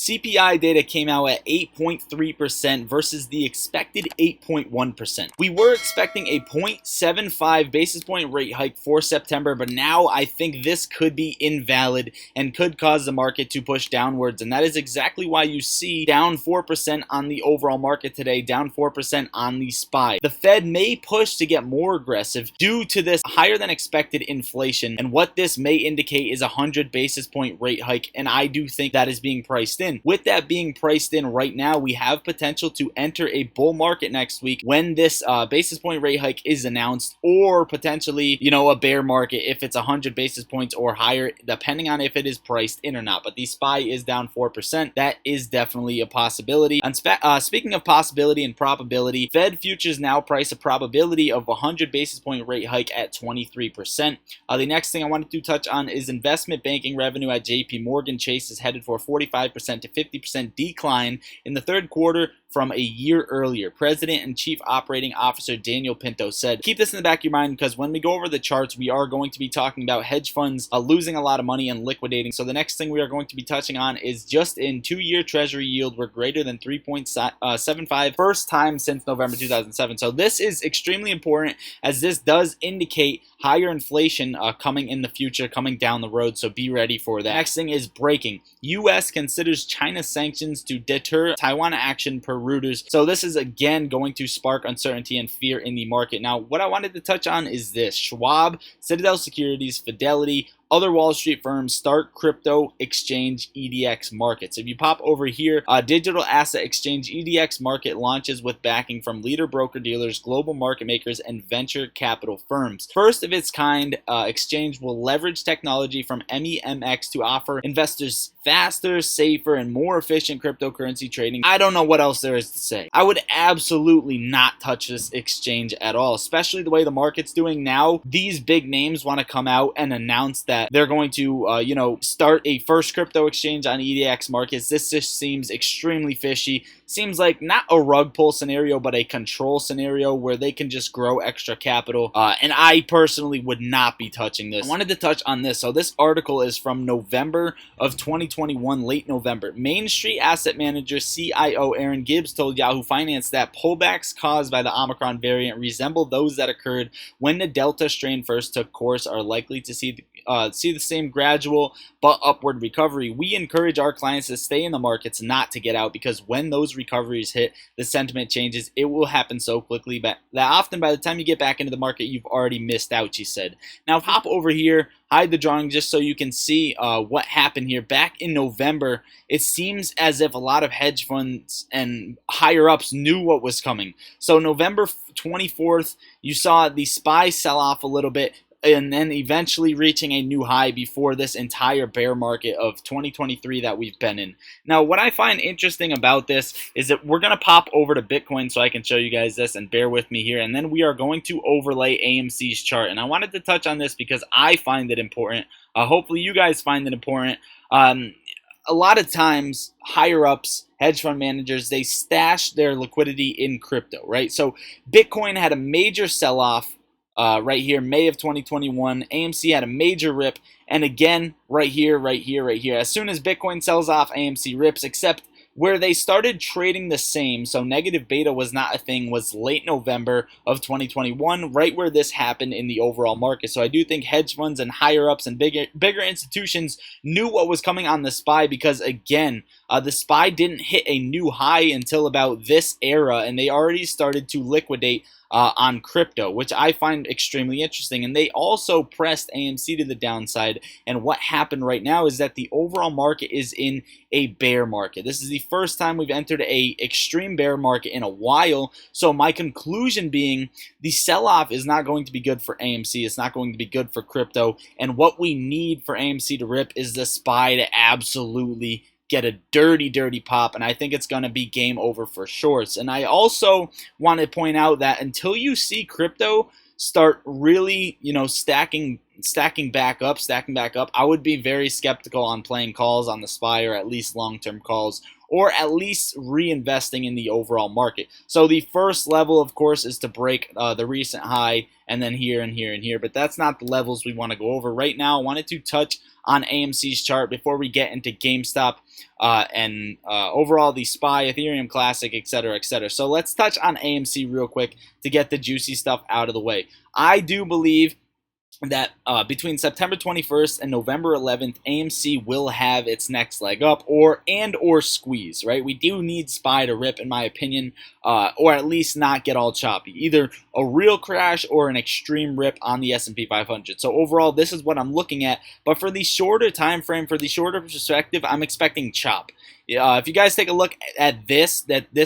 CPI data came out at 8.3% versus the expected 8.1%. We were expecting a 0.75 basis point rate hike for September, but now I think this could be invalid and could cause the market to push downwards, and that is exactly why you see down 4% on the overall market today, down 4% on the SPY. The Fed may push to get more aggressive due to this higher than expected inflation, and what this may indicate is a 100 basis point rate hike, and I do think that is being priced in. With that being priced in right now, we have potential to enter a bull market next week when this basis point rate hike is announced, or potentially, a bear market if it's 100 basis points or higher, depending on if it is priced in or not. But the SPY is down 4%. That is definitely a possibility. And speaking of possibility and probability, Fed futures now price a probability of 100 basis point rate hike at 23%. The next thing I wanted to touch on is investment banking revenue at JP Morgan Chase is headed for 45% to 50% decline in the third quarter from a year earlier. President and Chief Operating Officer Daniel Pinto said, keep this in the back of your mind because when we go over the charts, we are going to be talking about hedge funds losing a lot of money and liquidating. So the next thing we are going to be touching on is just in 2-year treasury yield were greater than 3.75, first time since November 2007. So this is extremely important as this does indicate higher inflation coming in the future, coming down the road. So be ready for that. Next thing is breaking. U.S. considers China sanctions to deter Taiwan action per Reuters. So this is again going to spark uncertainty and fear in the market. Now, what I wanted to touch on is this: Schwab, Citadel Securities, Fidelity, other Wall Street firms start crypto exchange EDX markets. If you pop over here, digital asset exchange EDX market launches with backing from leader broker-dealers, global market makers, and venture capital firms. First of its kind exchange will leverage technology from MEMX to offer investors faster, safer, and more efficient cryptocurrency trading. I don't know what else there is to say. I would absolutely not touch this exchange at all, especially the way the market's doing now. These big names want to come out and announce that they're going to, start a first crypto exchange on EDX markets. This just seems extremely fishy. Seems like not a rug pull scenario, but a control scenario where they can just grow extra capital. And I personally would not be touching this. I wanted to touch on this. So this article is from November of 2021, late November. Main Street Asset Manager CIO Aaron Gibbs told Yahoo Finance that pullbacks caused by the Omicron variant resemble those that occurred when the Delta strain first took course are likely to see the same gradual but upward recovery. We encourage our clients to stay in the markets, not to get out, because when those recoveries hit, the sentiment changes. It will happen so quickly that often by the time you get back into the market, you've already missed out, she said. Now hop over here, hide the drawing just so you can see what happened here. Back in November, it seems as if a lot of hedge funds and higher ups knew what was coming. So November 24th, you saw the SPY sell off a little bit, and then eventually reaching a new high before this entire bear market of 2023 that we've been in. Now, what I find interesting about this is that we're going to pop over to Bitcoin so I can show you guys this, and bear with me here, and then we are going to overlay AMC's chart. And I wanted to touch on this because I find it important. Hopefully you guys find it important. A lot of times, higher ups, hedge fund managers, they stash their liquidity in crypto, right? So Bitcoin had a major sell-off right here, May of 2021. AMC had a major rip, and again, right here. As soon as Bitcoin sells off, AMC rips, except where they started trading the same, so negative beta was not a thing, was late November of 2021, right where this happened in the overall market. So I do think hedge funds and higher-ups and bigger institutions knew what was coming on the SPY, because, again, the SPY didn't hit a new high until about this era, and they already started to liquidate on crypto, which I find extremely interesting. And they also pressed AMC to the downside, and what happened right now is that the overall market is in a bear market. This is the first time we've entered a extreme bear market in a while. So my conclusion being, the sell-off is not going to be good for AMC. It's not going to be good for crypto, and what we need for AMC to rip is the SPY to absolutely get a dirty pop, and I think it's going to be game over for shorts. And I also want to point out that until you see crypto start really, stacking back up, I would be very skeptical on playing calls on the SPY, or at least long-term calls, or at least reinvesting in the overall market. So the first level, of course, is to break the recent high, and then here and here and here, but that's not the levels we want to go over. Right now, I wanted to touch on AMC's chart before we get into GameStop. and overall the SPY, Ethereum Classic, etc., etc. So let's touch on AMC real quick to get the juicy stuff out of the way. I do believe that between September 21st and November 11th, AMC will have its next leg up or squeeze, right? We do need SPY to rip, in my opinion, or at least not get all choppy. Either a real crash or an extreme rip on the S&P 500. So overall, this is what I'm looking at. But for the shorter time frame, for the shorter perspective, I'm expecting chop. If you guys take a look at this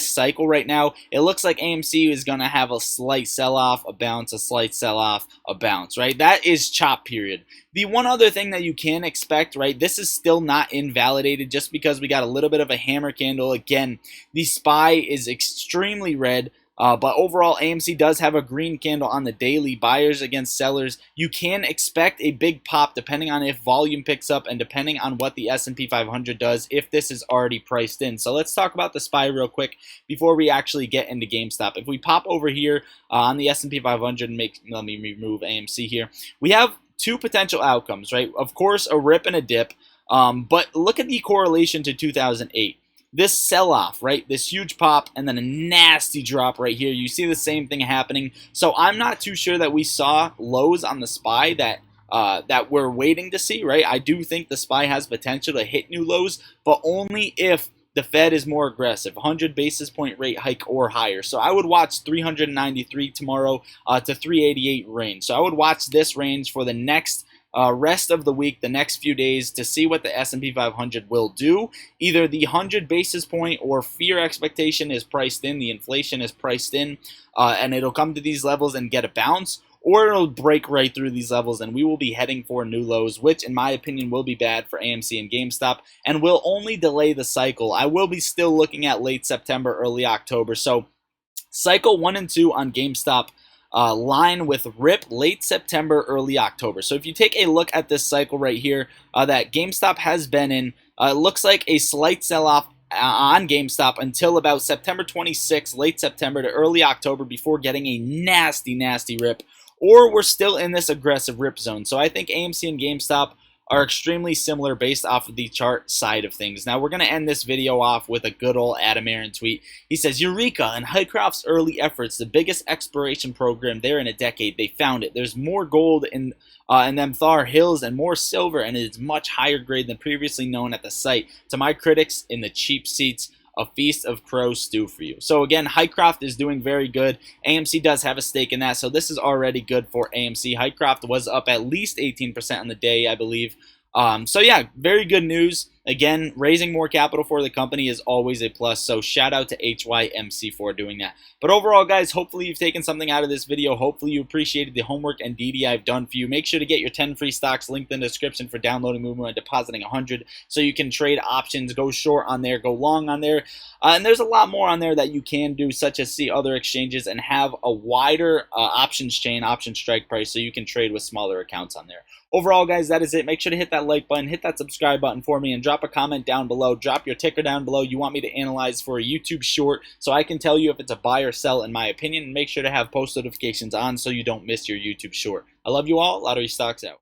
cycle right now, it looks like AMC is going to have a slight sell-off, a bounce, a slight sell-off, a bounce, right? That is chop period. The one other thing that you can expect, right, this is still not invalidated just because we got a little bit of a hammer candle. Again, the SPY is extremely red. But overall, AMC does have a green candle on the daily. Buyers against sellers. You can expect a big pop depending on if volume picks up and depending on what the S&P 500 does if this is already priced in. So let's talk about the SPY real quick before we actually get into GameStop. If we pop over here on the S&P 500 and let me remove AMC here, we have two potential outcomes, right? Of course, a rip and a dip. But look at the correlation to 2008. This sell-off, right, this huge pop, and then a nasty drop right here. You see the same thing happening. So I'm not too sure that we saw lows on the SPY that we're waiting to see, right? I do think the SPY has potential to hit new lows, but only if the Fed is more aggressive, 100 basis point rate hike or higher. So I would watch 393 tomorrow to 388 range. So I would watch this range for the next rest of the week, the next few days, to see what the S&P 500 will do. Either the 100 basis point or fear expectation is priced in, the inflation is priced in, and it'll come to these levels and get a bounce, or it'll break right through these levels and we will be heading for new lows, which in my opinion will be bad for AMC and GameStop and will only delay the cycle. I will be still looking at late September, early October. So cycle 1 and 2 on GameStop line with rip late September, early October. So if you take a look at this cycle right here that GameStop has been in, it looks like a slight sell-off on GameStop until about September 26th, late September to early October before getting a nasty, nasty rip. Or we're still in this aggressive rip zone. So I think AMC and GameStop are extremely similar based off of the chart side of things. Now, we're going to end this video off with a good old Adam Aaron tweet. He says, Eureka! In Hycroft's early efforts, the biggest exploration program there in a decade, they found it. There's more gold in them Thar Hills and more silver, and it is much higher grade than previously known at the site. To my critics in the cheap seats, a feast of crow stew for you. So again, Hycroft is doing very good. AMC does have a stake in that, so this is already good for AMC. Hycroft was up at least 18% on the day, I believe. So yeah, very good news. Again, raising more capital for the company is always a plus, so shout out to HYMC for doing that. But overall, guys, hopefully you've taken something out of this video. Hopefully you appreciated the homework and DD I've done for you. Make sure to get your 10 free stocks linked in the description for downloading Movement and depositing 100 so you can trade options, go short on there, go long on there. And there's a lot more on there that you can do, such as see other exchanges and have a wider options chain, option strike price, so you can trade with smaller accounts on there. Overall, guys, that is it. Make sure to hit that like button, hit that subscribe button for me, and drop a comment down below. Drop your ticker down below you want me to analyze for a YouTube short so I can tell you if it's a buy or sell in my opinion. And make sure to have post notifications on so you don't miss your YouTube short. I love you all. Lottery Stocks out.